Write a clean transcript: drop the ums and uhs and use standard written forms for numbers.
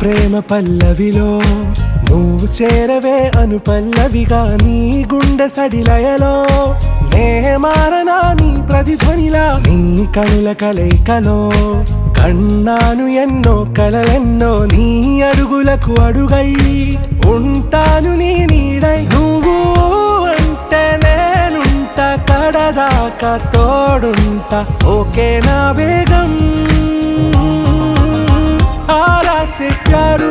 ప్రేమ పల్లవిలో నువ్వు చేరవే అను పల్లవిగా నీ గుండె సడిలయలో నే మారనా నీ ప్రతిధ్వనిలా నీ కనుల కలయికలో కన్నాను ఎన్నో కలలెన్నో నీ అడుగులకు అడుగై ఉంటాను నీ నీడై నువ్వు అంటే నేనుంట కడదాకా తోడుంటా ఓకే నా బేగం आरा से प्यारू